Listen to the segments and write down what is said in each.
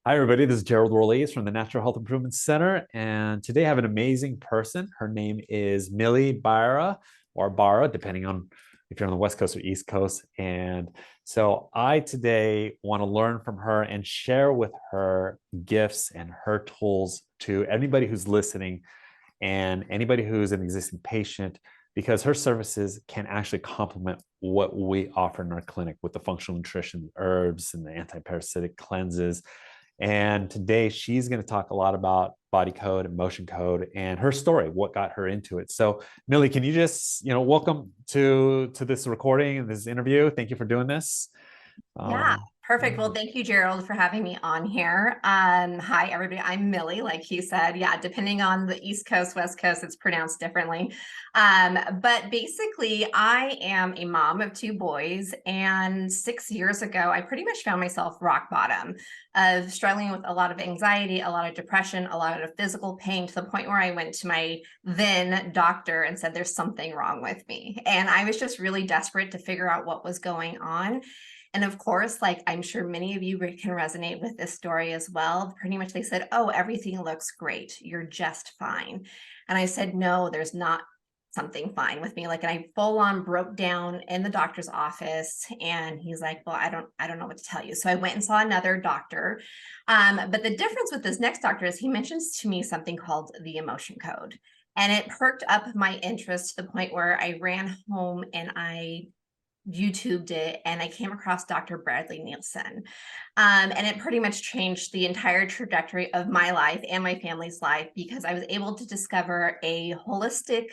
Hi, everybody. This is Gerald Worley's from the Natural Health Improvement Center. And today I have an amazing person. Her name is Millie Byra or Barra, depending on if you're on the West Coast or East Coast. And so I today want to learn from her and share with her gifts and her tools to anybody who's listening and anybody who's an existing patient, because her services can actually complement what we offer in our clinic with the functional nutrition, herbs, and the anti-parasitic cleanses. And today she's going to talk a lot about body code, emotion code, and her story, what got her into it. So, Millie, can you just, welcome to this recording and this interview. Thank you for doing this. Yeah, perfect. Yeah. Well, thank you, Gerald, for having me on here. Hi, everybody. I'm Millie, like he said. Yeah, depending on the East Coast, West Coast, it's pronounced differently. But basically, I am a mom of two boys. And 6 years ago, I pretty much found myself rock bottom of struggling with a lot of anxiety, a lot of depression, a lot of physical pain, to the point where I went to my then doctor and said, there's something wrong with me. And I was just really desperate to figure out what was going on. And of course, like I'm sure many of you can resonate with this story as well. Pretty much they said, oh, everything looks great. You're just fine. And I said, no, there's not something fine with me. Like, and I full on broke down in the doctor's office, and he's like, well, I don't know what to tell you. So I went and saw another doctor. But the difference with this next doctor is he mentions to me something called the emotion code. And it perked up my interest to the point where I ran home and I YouTubed it, and I came across Dr. Bradley Nielsen. And it pretty much changed the entire trajectory of my life and my family's life, because I was able to discover a holistic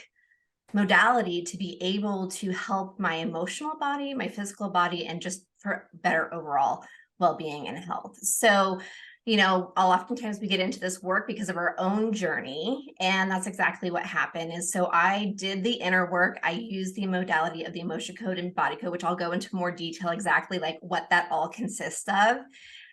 modality to be able to help my emotional body, my physical body, and just for better overall well-being and health. So, I'll oftentimes we get into this work because of our own journey. And that's exactly what happened is, so I did the inner work. I used the modality of the emotion code and body code, which I'll go into more detail exactly like what that all consists of.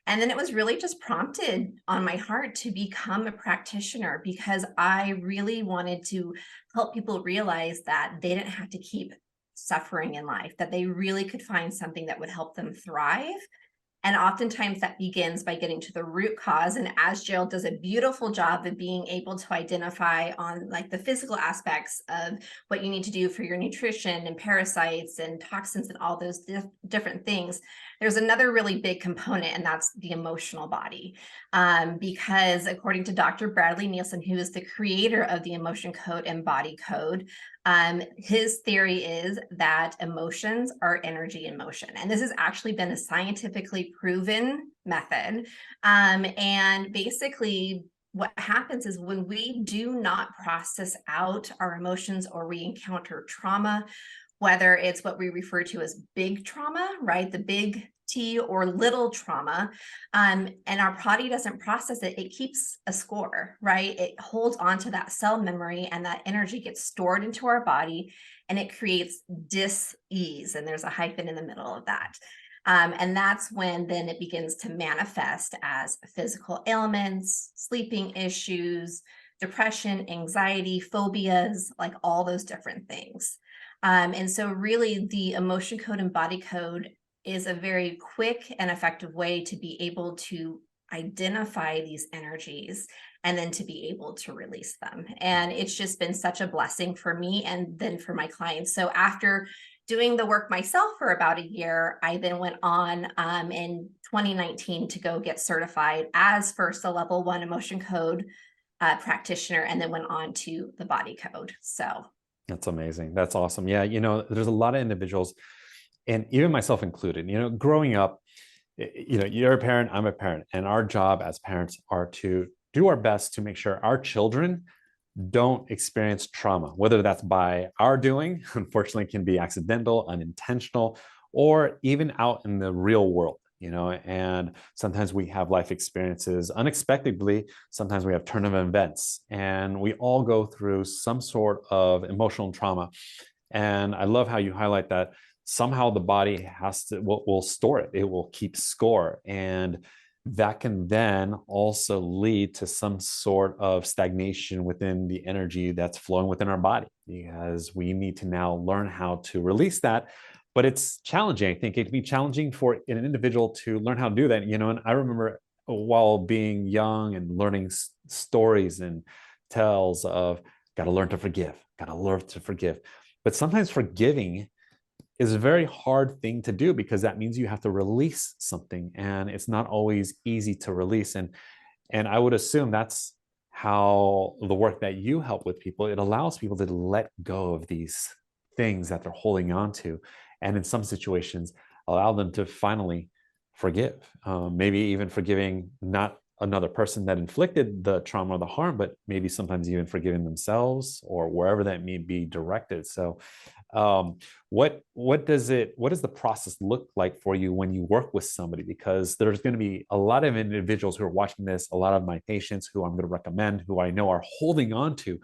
And then it was really just prompted on my heart to become a practitioner, because I really wanted to help people realize that they didn't have to keep suffering in life, that they really could find something that would help them thrive. And oftentimes that begins by getting to the root cause. And as Gerald does a beautiful job of being able to identify on like the physical aspects of what you need to do for your nutrition and parasites and toxins and all those different things, there's another really big component, and that's the emotional body. Because according to Dr. Bradley Nielsen, who is the creator of the emotion code and body code, his theory is that emotions are energy in motion. And this has actually been a scientifically proven method. And basically, what happens is when we do not process out our emotions, or we encounter trauma, whether it's what we refer to as big trauma, right? The big T, or little trauma, and our body doesn't process it, it keeps a score, right? It holds on to that cell memory, and that energy gets stored into our body, and it creates dis-ease. And there's a hyphen in the middle of that. And that's when then it begins to manifest as physical ailments, sleeping issues, depression, anxiety, phobias, like all those different things. And so really the emotion code and body code is a very quick and effective way to be able to identify these energies and then to be able to release them. And it's just been such a blessing for me and then for my clients. So after doing the work myself for about a year, I then went on in 2019 to go get certified as first a level 1 emotion code practitioner, and then went on to the body code. So That's amazing. That's awesome. Yeah, there's a lot of individuals, and even myself included, growing up, you're a parent, I'm a parent, and our job as parents are to do our best to make sure our children don't experience trauma, whether that's by our doing, unfortunately, can be accidental, unintentional, or even out in the real world. And sometimes we have life experiences unexpectedly. Sometimes we have turn of events, and we all go through some sort of emotional trauma. And I love how you highlight that somehow the body will store it. It will keep score. And that can then also lead to some sort of stagnation within the energy that's flowing within our body, because we need to now learn how to release that. But it's challenging. I think it can be challenging for an individual to learn how to do that. And I remember while being young and learning stories and tells of got to learn to forgive, got to learn to forgive. But sometimes forgiving is a very hard thing to do because that means you have to release something, and it's not always easy to release. And I would assume that's how the work that you help with people, it allows people to let go of these things that they're holding on to. And in some situations, allow them to finally forgive. Maybe even forgiving not another person that inflicted the trauma or the harm, but maybe sometimes even forgiving themselves or wherever that may be directed. So what does the process look like for you when you work with somebody? Because there's going to be a lot of individuals who are watching this, a lot of my patients who I'm going to recommend, who I know are holding on to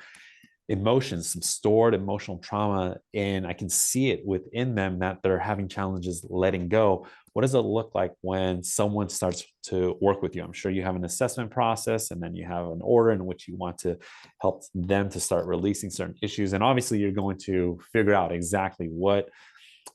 emotions, some stored emotional trauma, and I can see it within them that they're having challenges letting go. What does it look like when someone starts to work with you? I'm sure you have an assessment process, and then you have an order in which you want to help them to start releasing certain issues. And obviously, you're going to figure out exactly what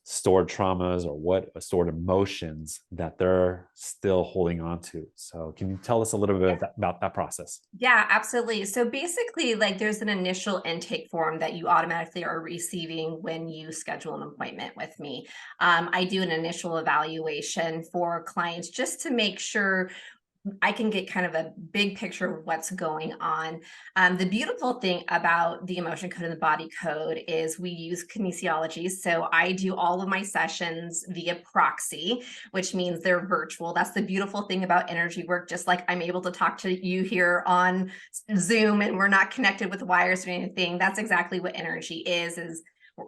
stored traumas or what stored emotions that they're still holding on to. So can you tell us a little bit about that process? Yeah, absolutely. So basically, like there's an initial intake form that you automatically are receiving when you schedule an appointment with me. I do an initial evaluation for clients just to make sure I can get kind of a big picture of what's going on. The beautiful thing about the emotion code and the body code is we use kinesiology. So I do all of my sessions via proxy, which means they're virtual. That's the beautiful thing about energy work. Just like I'm able to talk to you here on Zoom and we're not connected with wires or anything. That's exactly what energy is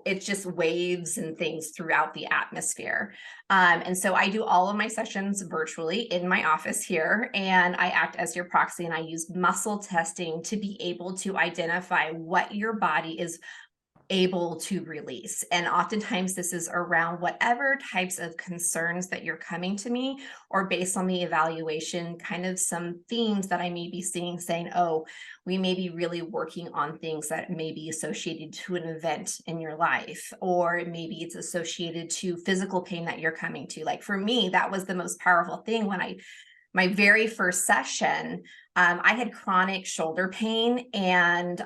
it's just waves and things throughout the atmosphere. And so I do all of my sessions virtually in my office here, and I act as your proxy, and I use muscle testing to be able to identify what your body is able to release. And oftentimes this is around whatever types of concerns that you're coming to me, or based on the evaluation, kind of some themes that I may be seeing saying, oh, we may be really working on things that may be associated to an event in your life, or maybe it's associated to physical pain that you're coming to. Like for me, that was the most powerful thing when my very first session, I had chronic shoulder pain, and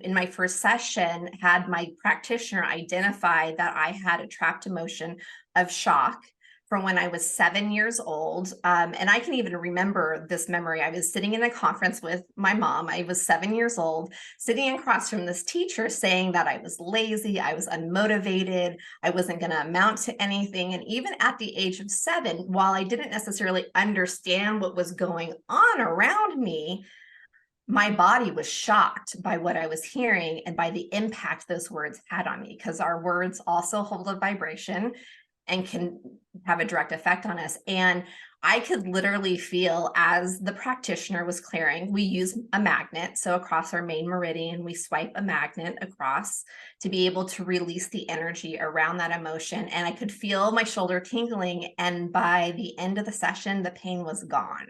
in my first session, had my practitioner identify that I had a trapped emotion of shock from when I was 7 years old. And I can even remember this memory. I was sitting in a conference with my mom. I was 7 years old, sitting across from this teacher saying that I was lazy, I was unmotivated, I wasn't going to amount to anything. And even at the age of 7, while I didn't necessarily understand what was going on around me, my body was shocked by what I was hearing and by the impact those words had on me, because our words also hold a vibration and can have a direct effect on us. And I could literally feel, as the practitioner was clearing, we use a magnet. So across our main meridian, we swipe a magnet across to be able to release the energy around that emotion. And I could feel my shoulder tingling. And by the end of the session, the pain was gone.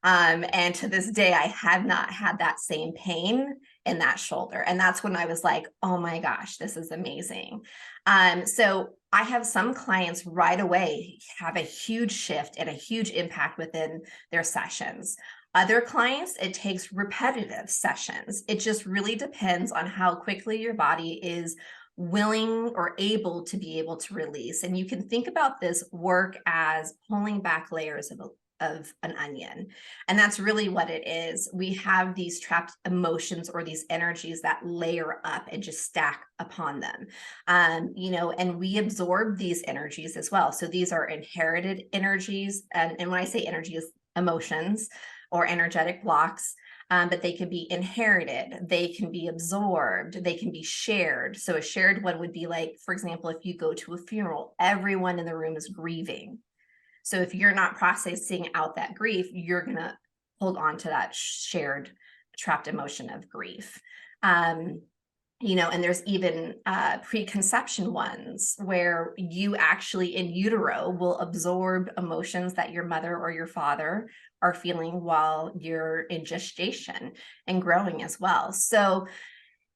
And to this day, I have not had that same pain in that shoulder. And that's when I was like, oh my gosh, this is amazing. So I have some clients right away have a huge shift and a huge impact within their sessions. Other clients, it takes repetitive sessions. It just really depends on how quickly your body is willing or able to be able to release. And you can think about this work as pulling back layers of an onion. And that's really what it is. We have these trapped emotions or these energies that layer up and just stack upon them. And we absorb these energies as well. So these are inherited energies. And when I say energies, emotions or energetic blocks, but they can be inherited, they can be absorbed, they can be shared. So a shared one would be like, for example, if you go to a funeral, everyone in the room is grieving. So if you're not processing out that grief, you're going to hold on to that shared trapped emotion of grief. And there's even preconception ones where you actually in utero will absorb emotions that your mother or your father are feeling while you're in gestation and growing as well. So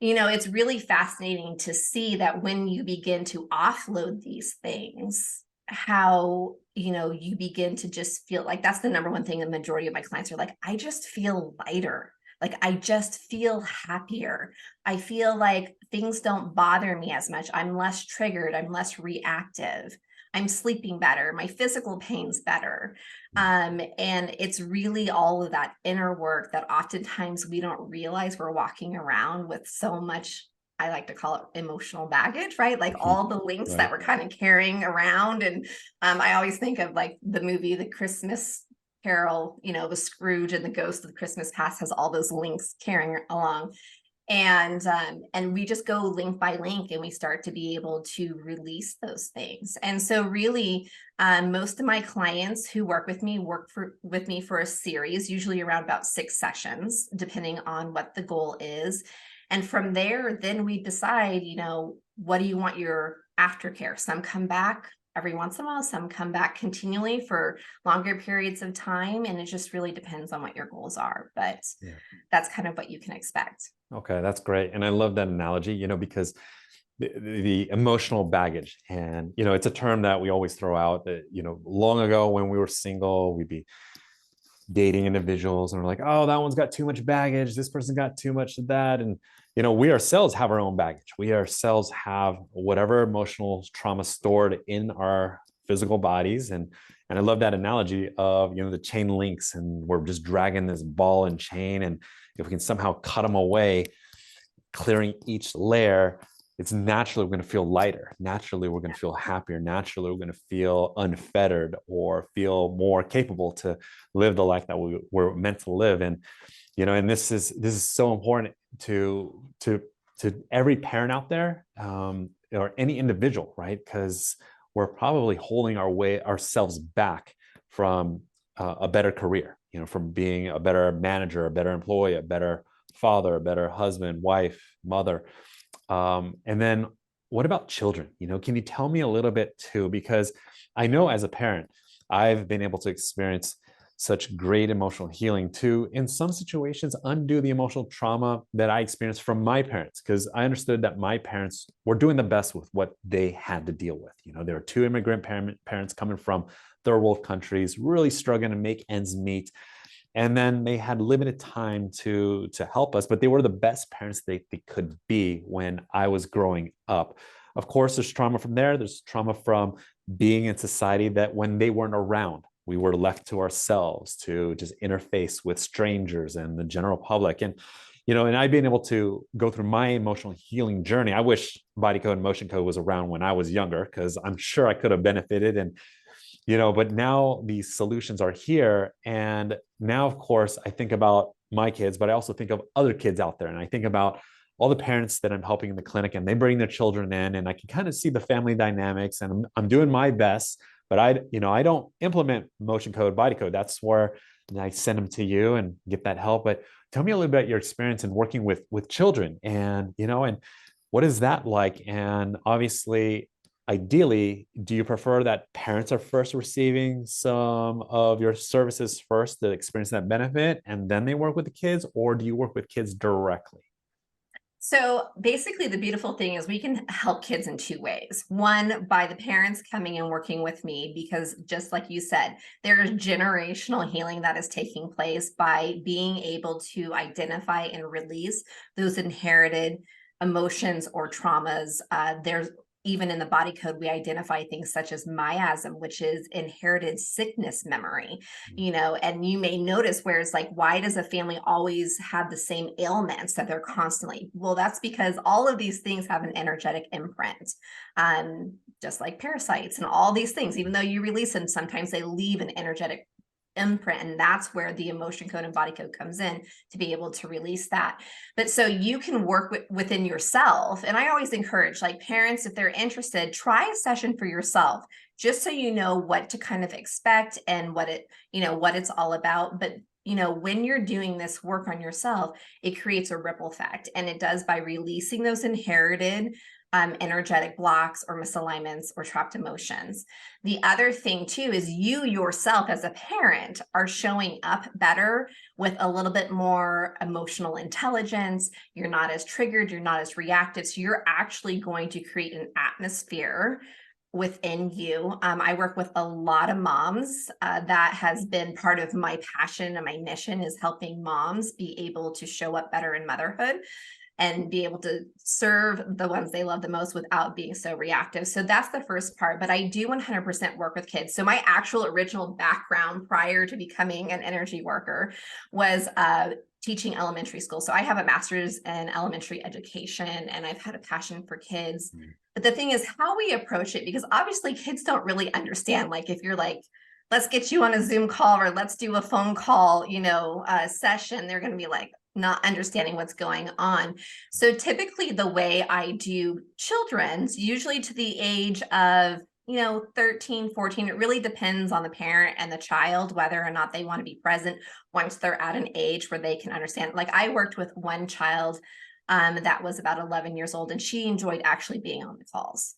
it's really fascinating to see that when you begin to offload these things, how you begin to just feel like that's the number one thing. The majority of my clients are like, I just feel lighter. Like, I just feel happier. I feel like things don't bother me as much. I'm less triggered. I'm less reactive. I'm sleeping better. My physical pain's better. And it's really all of that inner work that oftentimes we don't realize we're walking around with so much. I like to call it emotional baggage, right? Like all the links Right. that we're kind of carrying around. And I always think of like the movie, The Christmas Carol, the Scrooge and the Ghost of the Christmas Past has all those links carrying along. And we just go link by link and we start to be able to release those things. And so really, most of my clients who work with me with me for a series, usually around about 6 sessions, depending on what the goal is. And from there, then we decide, what do you want your aftercare? Some come back every once in a while, some come back continually for longer periods of time. And it just really depends on what your goals are. But Yeah. that's kind of what you can expect. Okay, that's great. And I love that analogy, because the emotional baggage, and it's a term that we always throw out that, long ago when we were single, we'd be dating individuals and we're like, oh, that one's got too much baggage, this person got too much of that. And we ourselves have our own baggage. We ourselves have whatever emotional trauma stored in our physical bodies. And I love that analogy of the chain links, and we're just dragging this ball and chain, and if we can somehow cut them away, clearing each layer, it's naturally we're going to feel lighter. Naturally, we're going to feel happier. Naturally, we're going to feel unfettered or feel more capable to live the life that we're meant to live. And this is so important to every parent out there, or any individual, right? Because we're probably holding ourselves back from a better career, from being a better manager, a better employee, a better father, a better husband, wife, mother. And then what about children? Can you tell me a little bit too? Because I know as a parent, I've been able to experience such great emotional healing to, in some situations, undo the emotional trauma that I experienced from my parents, because I understood that my parents were doing the best with what they had to deal with. There were 2 immigrant parents coming from third world countries, really struggling to make ends meet. And then they had limited time to help us, but they were the best parents they could be when I was growing up. Of course, there's trauma from there. There's trauma from being in society that when they weren't around, we were left to ourselves to just interface with strangers and the general public. And and I've been able to go through my emotional healing journey. I wish Body Code and Motion Code was around when I was younger, because I'm sure I could have benefited. And but now these solutions are here. And now, of course, I think about my kids, but I also think of other kids out there. And I think about all the parents that I'm helping in the clinic, and they bring their children in, and I can kind of see the family dynamics, and I'm doing my best, but I don't implement Motion Code, Body Code. That's where I send them to you and get that help. But tell me a little bit about your experience in working with children, and, and what is that like? And obviously, ideally, do you prefer that parents are first receiving some of your services first to experience that benefit, and then they work with the kids, or do you work with kids directly? So basically, the beautiful thing is we can help kids in 2 ways. One, by the parents coming and working with me, because just like you said, there's generational healing that is taking place by being able to identify and release those inherited emotions or traumas. There's even in the body code, we identify things such as miasm, which is inherited sickness memory, and you may notice where it's like, why does a family always have the same ailments that they're constantly? Well, that's because all of these things have an energetic imprint, just like parasites and all these things, even though you release them, sometimes they leave an energetic imprint, and that's where the emotion code and body code comes in to be able to release that. But so you can work within yourself, and I always encourage like parents, if they're interested, try a session for yourself, just so you know what to kind of expect and what it's all about. But when you're doing this work on yourself, it creates a ripple effect, and it does by releasing those inherited energetic blocks or misalignments or trapped emotions. The other thing too is you yourself as a parent are showing up better with a little bit more emotional intelligence. You're not as triggered, you're not as reactive. So you're actually going to create an atmosphere within you. I work with a lot of moms. That has been part of my passion and my mission, is helping moms be able to show up better in motherhood and be able to serve the ones they love the most without being so reactive. So that's the first part. But I do 100% work with kids. So my actual original background prior to becoming an energy worker was teaching elementary school. So I have a master's in elementary education, and I've had a passion for kids. But the thing is how we approach it, because obviously kids don't really understand. Like if you're like, let's get you on a Zoom call or let's do a phone call, session, they're going to be like, not understanding what's going on. So typically the way I do children's, usually to the age of 13, 14, it really depends on the parent and the child, whether or not they want to be present once they're at an age where they can understand. Like I worked with one child that was about 11 years old, and she enjoyed actually being on the calls.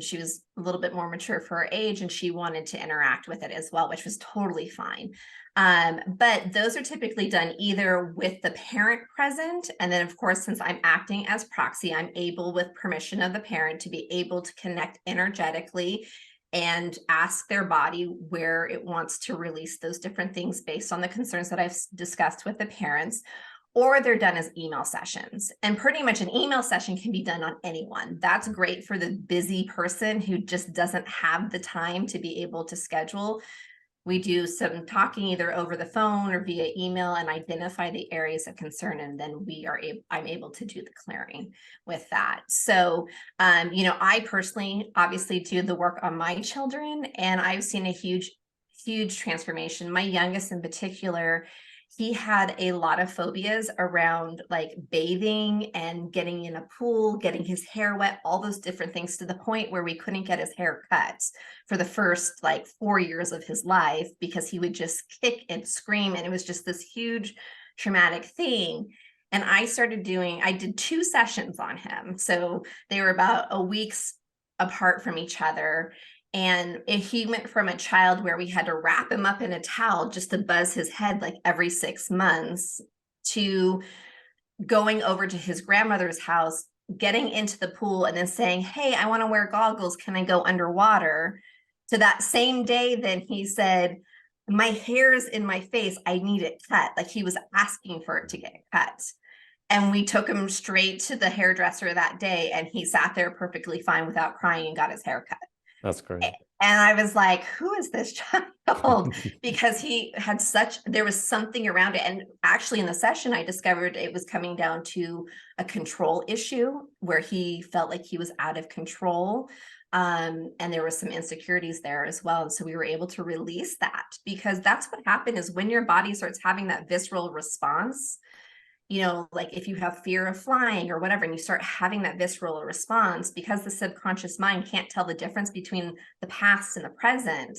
She was a little bit more mature for her age, and she wanted to interact with it as well, which was totally fine. But those are typically done either with the parent present. And then of course, since I'm acting as proxy, I'm able, with permission of the parent, to be able to connect energetically and ask their body where it wants to release those different things based on the concerns that I've discussed with the parents. Or they're done as email sessions. And pretty much an email session can be done on anyone. That's great for the busy person who just doesn't have the time to be able to schedule. We do some talking either over the phone or via email and identify the areas of concern. And then I'm able to do the clearing with that. So, I personally obviously do the work on my children, and I've seen a huge, huge transformation. My youngest in particular, he had a lot of phobias around like bathing and getting in a pool, getting his hair wet, all those different things, to the point where we couldn't get his hair cut for the first like 4 years of his life, because he would just kick and scream. And it was just this huge traumatic thing. And I did 2 sessions on him. So they were about a week's apart from each other. And he went from a child where we had to wrap him up in a towel just to buzz his head like every 6 months, to going over to his grandmother's house, getting into the pool, and then saying, hey, I want to wear goggles. Can I go underwater? To that same day, then he said, my hair's in my face. I need it cut. Like he was asking for it to get cut. And we took him straight to the hairdresser that day, and he sat there perfectly fine without crying and got his hair cut. That's great. And I was like, who is this child? Because there was something around it. And actually in the session, I discovered it was coming down to a control issue where he felt like he was out of control. And there was some insecurities there as well. And so we were able to release that, because that's what happened, is when your body starts having that visceral response, like if you have fear of flying or whatever, and you start having that visceral response, because the subconscious mind can't tell the difference between the past and the present,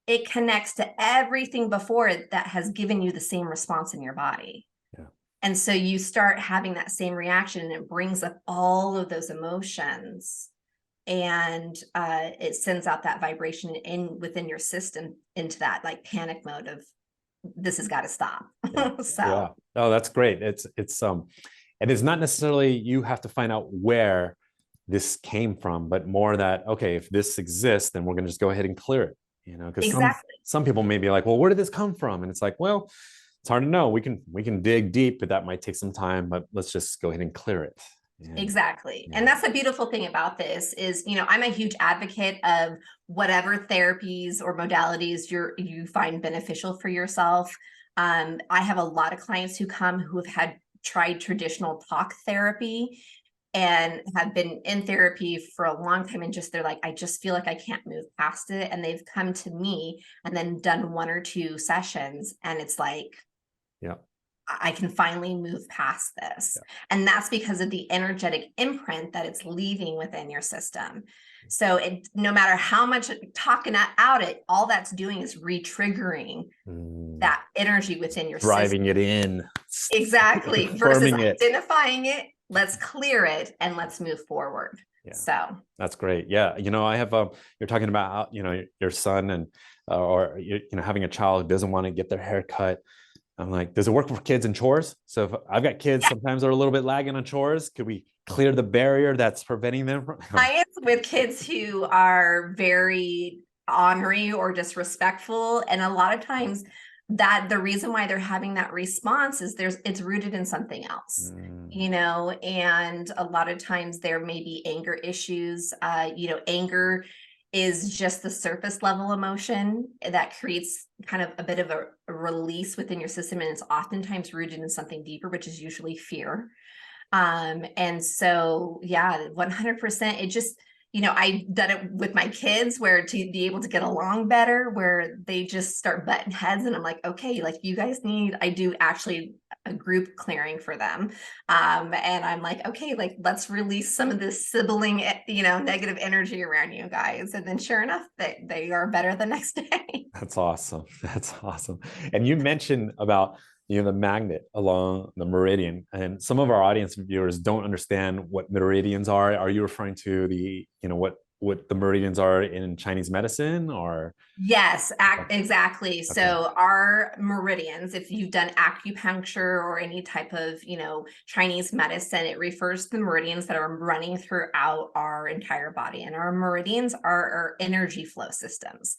it connects to everything before it that has given you the same response in your body. Yeah. And so you start having that same reaction, and it brings up all of those emotions, and it sends out that vibration within your system into that like panic mode of, this has got to stop. Yeah. So yeah. Oh, that's great. It's and it's not necessarily you have to find out where this came from, but more that, okay, if this exists, then we're going to just go ahead and clear it, because exactly. some people may be like, well, where did this come from? And it's like, well, it's hard to know. We can dig deep, but that might take some time, but let's just go ahead and clear it. Exactly. Yeah. And that's the beautiful thing about this is, I'm a huge advocate of whatever therapies or modalities you find beneficial for yourself. I have a lot of clients who have tried traditional talk therapy and have been in therapy for a long time, and they're like, I just feel like I can't move past it. And they've come to me and then done 1 or 2 sessions, and it's like, yeah, I can finally move past this. Yeah. And that's because of the energetic imprint that it's leaving within your system. So no matter how much talking out it, all that's doing is re-triggering that energy within your driving system. it in. Exactly. Versus identifying it, let's clear it and let's move forward. Yeah. So that's great. Yeah. I have, you're talking about, your son and, or, having a child who doesn't want to get their hair cut. I'm like, does it work for kids and chores? So if I've got kids, sometimes they're a little bit lagging on chores. Could we clear the barrier that's preventing them from? Science with kids who are very ornery or disrespectful, and a lot of times that the reason why they're having that response is it's rooted in something else, Mm, and a lot of times there may be anger issues. Anger is just the surface level emotion that creates kind of a bit of a release within your system, and it's oftentimes rooted in something deeper, which is usually fear. And so, yeah, 100%. It just, I've done it with my kids where to be able to get along better, where they just start butting heads. And I'm like, okay, like you guys I do actually a group clearing for them. And I'm like, okay, like let's release some of this sibling, negative energy around you guys. And then sure enough, they are better the next day. that's awesome. That's awesome. And you mentioned about the magnet along the meridian, and some of our audience viewers don't understand what meridians are. Are you referring to what the meridians are in Chinese medicine, or? Yes, exactly. Okay. So our meridians, if you've done acupuncture or any type of, Chinese medicine, it refers to the meridians that are running throughout our entire body. And our meridians are our energy flow systems.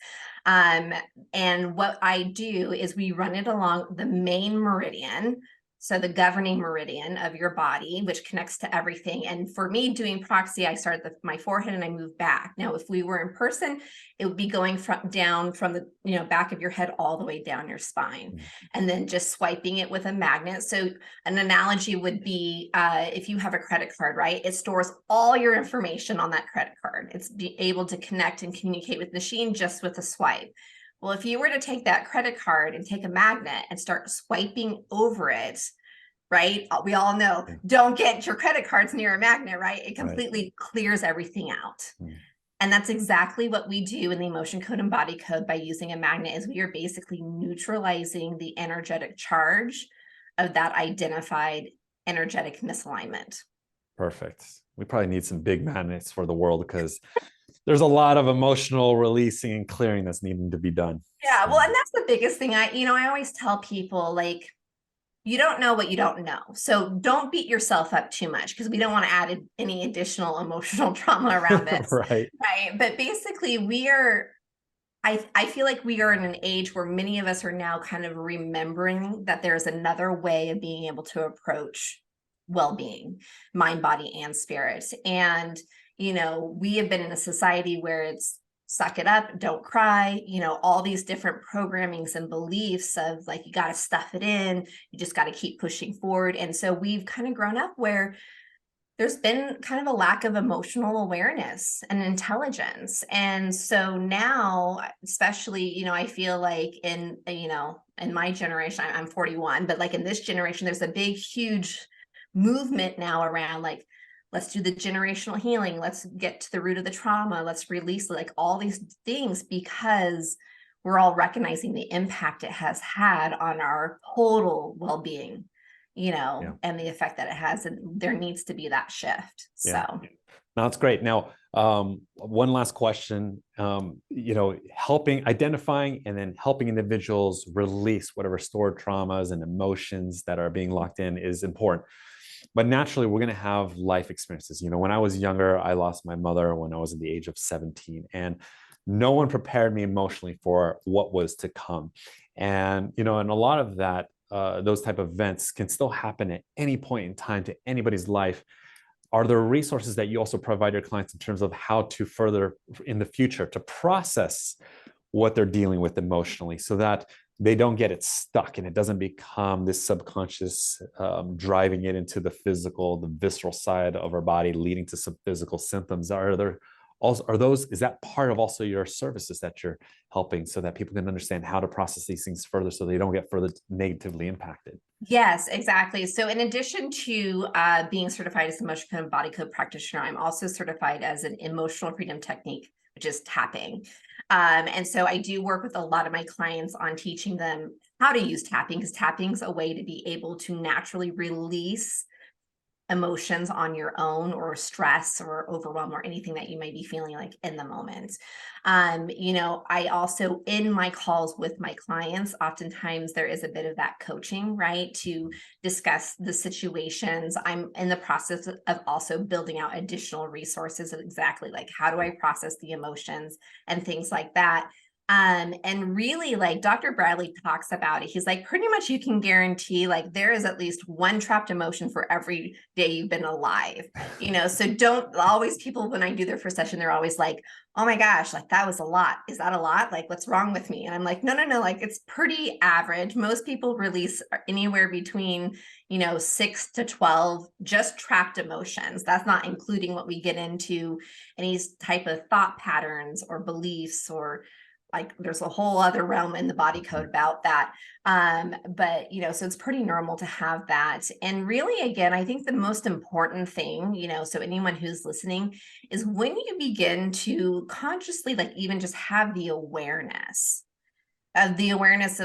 Um, and what I do is we run it along the main meridian. So the governing meridian of your body, which connects to everything. And for me doing proxy, I start at my forehead and I move back. Now, if we were in person, it would be going down from the back of your head all the way down your spine, and then just swiping it with a magnet. So an analogy would be if you have a credit card, right? It stores all your information on that credit card. It's be able to connect and communicate with the machine just with a swipe. Well, if you were to take that credit card and take a magnet and start swiping over it, right? We all know, Yeah. don't get your credit cards near a magnet, right? It Right. completely clears everything out. Mm. And that's exactly what we do in the emotion code and body code by using a magnet. Is we are basically neutralizing the energetic charge of that identified energetic misalignment. Perfect. We probably need some big magnets for the world, because there's a lot of emotional releasing and clearing that's needing to be done. Yeah, well, So, and that's the biggest thing. I always tell people, like, you don't know what you don't know. So don't beat yourself up too much, because we don't want to add any additional emotional trauma around this. right. Right. But basically, I feel like we are in an age where many of us are now kind of remembering that there's another way of being able to approach well-being, mind, body, and spirit. And, we have been in a society where it's suck it up, don't cry, all these different programmings and beliefs of like, you got to stuff it in, you just got to keep pushing forward. And so we've kind of grown up where there's been kind of a lack of emotional awareness and intelligence. And so now, especially, I feel like in my generation, I'm 41, but like in this generation, there's a big, huge movement now around like, let's do the generational healing. Let's get to the root of the trauma. Let's release like all these things, because we're all recognizing the impact it has had on our total well-being, Yeah. and the effect that it has. And there needs to be that shift. Yeah. So, Now it's great. Now, one last question. Identifying and then helping individuals release whatever stored traumas and emotions that are being locked in is important. But naturally, we're going to have life experiences. When I was younger, I lost my mother when I was at the age of 17, and no one prepared me emotionally for what was to come. And a lot of that, those type of events can still happen at any point in time to anybody's life. Are there resources that you also provide your clients in terms of how to further in the future to process what they're dealing with emotionally, so that they don't get it stuck and it doesn't become this subconscious driving it into the physical, the visceral side of our body, leading to some physical symptoms? Is that part of also your services that you're helping, so that people can understand how to process these things further so they don't get further negatively impacted? yes, exactly. So in addition to being certified as an emotion code and body code practitioner, I'm also certified as an emotional freedom technique, which is tapping. And so I do work with a lot of my clients on teaching them how to use tapping, because tapping is a way to be able to naturally release emotions on your own, or stress or overwhelm or anything that you might be feeling like in the moment. I also, in my calls with my clients, oftentimes there is a bit of that coaching, right? To discuss the situations. I'm in the process of also building out additional resources of exactly like, how do I process the emotions and things like that. And really, like Dr. Bradley talks about it, he's like, pretty much you can guarantee like there is at least one trapped emotion for every day you've been alive, so don't always, people, when I do their first session, they're always like, oh my gosh, like that was a lot. Is that a lot? Like, what's wrong with me? And I'm like, no, no, no, like it's pretty average. Most people release anywhere between, 6 to 12 just trapped emotions. That's not including what we get into, any type of thought patterns or beliefs, or like there's a whole other realm in the body code about that. But so it's pretty normal to have that. And really, again, I think the most important thing, so anyone who's listening, is when you begin to consciously, like, even just have the awareness of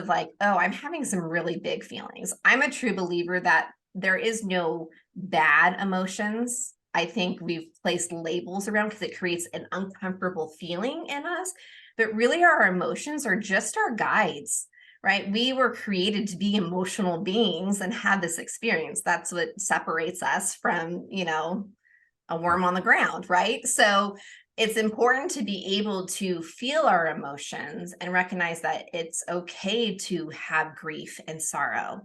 like, oh, I'm having some really big feelings. I'm a true believer that there is no bad emotions. I think we've placed labels around because it creates an uncomfortable feeling in us. But really, our emotions are just our guides, right? We were created to be emotional beings and have this experience. That's what separates us from, a worm on the ground, right? So it's important to be able to feel our emotions and recognize that it's okay to have grief and sorrow,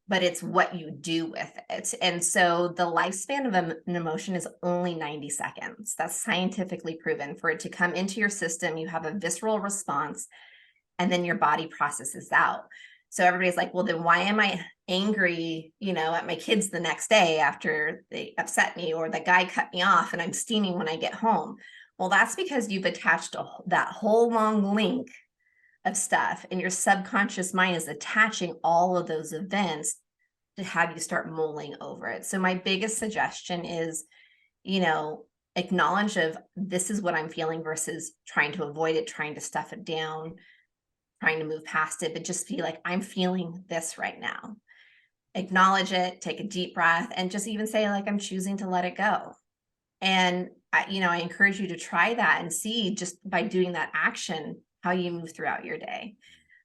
but it's what you do with it. And so the lifespan of an emotion is only 90 seconds. That's scientifically proven. For it to come into your system, you have a visceral response, and then your body processes out. So everybody's like, well, then why am I angry, at my kids the next day after they upset me, or the guy cut me off and I'm steaming when I get home? Well, that's because you've attached that whole long link of stuff, and your subconscious mind is attaching all of those events to have you start mulling over it. So my biggest suggestion is, acknowledge of this is what I'm feeling versus trying to avoid it, trying to stuff it down, trying to move past it, but just be like, I'm feeling this right now. Acknowledge it, take a deep breath, and just even say like, I'm choosing to let it go. And I encourage you to try that and see, just by doing that action, how you move throughout your day.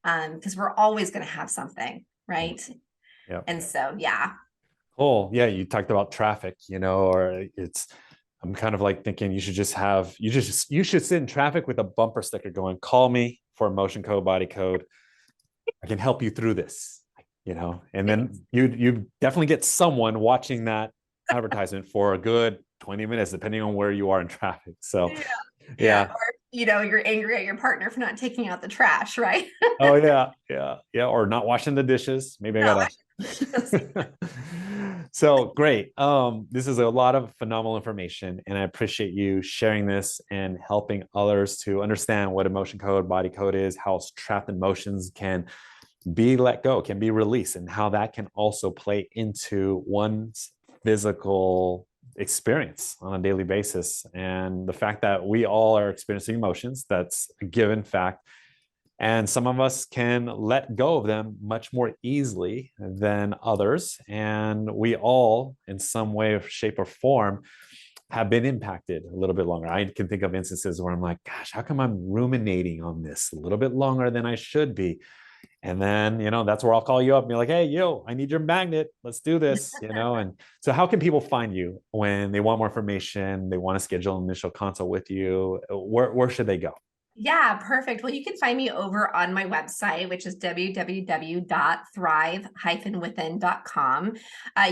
Because we're always going to have something, right? Yeah. And so, yeah. Cool. Yeah. You talked about traffic, or I'm kind of like thinking you should sit in traffic with a bumper sticker going, call me for emotion code, body code. I can help you through this, and then you definitely get someone watching that advertisement for a good 20 minutes, depending on where you are in traffic. So, yeah. Or, you're angry at your partner for not taking out the trash, right? Oh, yeah. Yeah. Yeah. Or not washing the dishes. Maybe I gotta. So great. This is a lot of phenomenal information, and I appreciate you sharing this and helping others to understand what emotion code, body code is, how trapped emotions can be let go, can be released, and how that can also play into one's physical experience on a daily basis. And the fact that we all are experiencing emotions, that's a given fact. And some of us can let go of them much more easily than others. And we all, in some way, shape, or form, have been impacted a little bit longer. I can think of instances where I'm like, gosh, how come I'm ruminating on this a little bit longer than I should be? And then, that's where I'll call you up and be like, hey, yo, I need your magnet. Let's do this, And so how can people find you when they want more information, they want to schedule an initial consult with you? Where should they go? Yeah, perfect. Well, you can find me over on my website, which is www.thrive-within.com.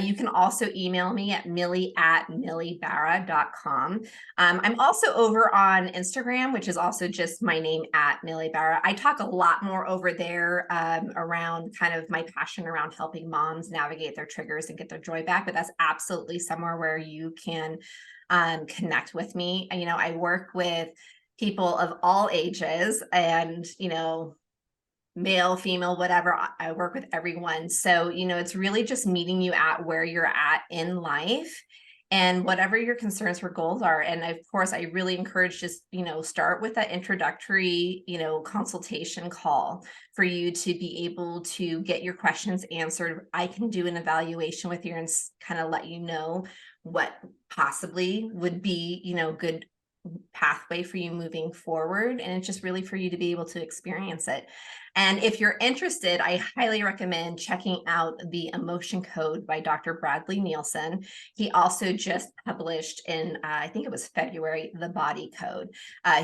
You can also email me at millie@milliebarra.com. I'm also over on Instagram, which is also just my name at Millie Barra. I talk a lot more over there around kind of my passion around helping moms navigate their triggers and get their joy back. But that's absolutely somewhere where you can connect with me. I work with people of all ages, and male, female, whatever. I work with everyone. So it's really just meeting you at where you're at in life and whatever your concerns or goals are. And of course, I really encourage just, start with that introductory, consultation call for you to be able to get your questions answered. I can do an evaluation with you and kind of let you know what possibly would be, good pathway for you moving forward. And it's just really for you to be able to experience it. And if you're interested, I highly recommend checking out the Emotion Code by Dr. Bradley Nielsen. He also just published in, I think it was February, the Body Code.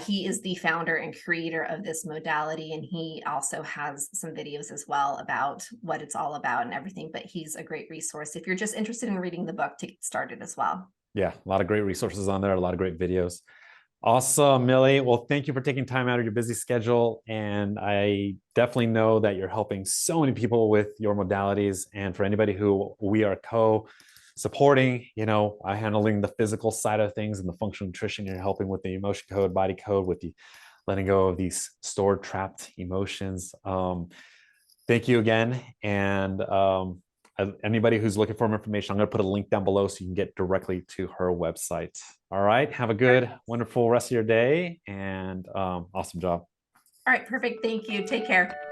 He is the founder and creator of this modality, and he also has some videos as well about what it's all about and everything. But he's a great resource if you're just interested in reading the book to get started as well. Yeah, a lot of great resources on there, a lot of great videos. Awesome, Millie. Well, thank you for taking time out of your busy schedule. And I definitely know that you're helping so many people with your modalities. And for anybody who we are co-supporting, I'm handling the physical side of things and the functional nutrition. You're helping with the emotion code, body code, with the letting go of these stored, trapped emotions. Thank you again. And anybody who's looking for more information, I'm going to put a link down below so you can get directly to her website. All right. Have a good, wonderful rest of your day, and awesome job. All right. Perfect. Thank you. Take care.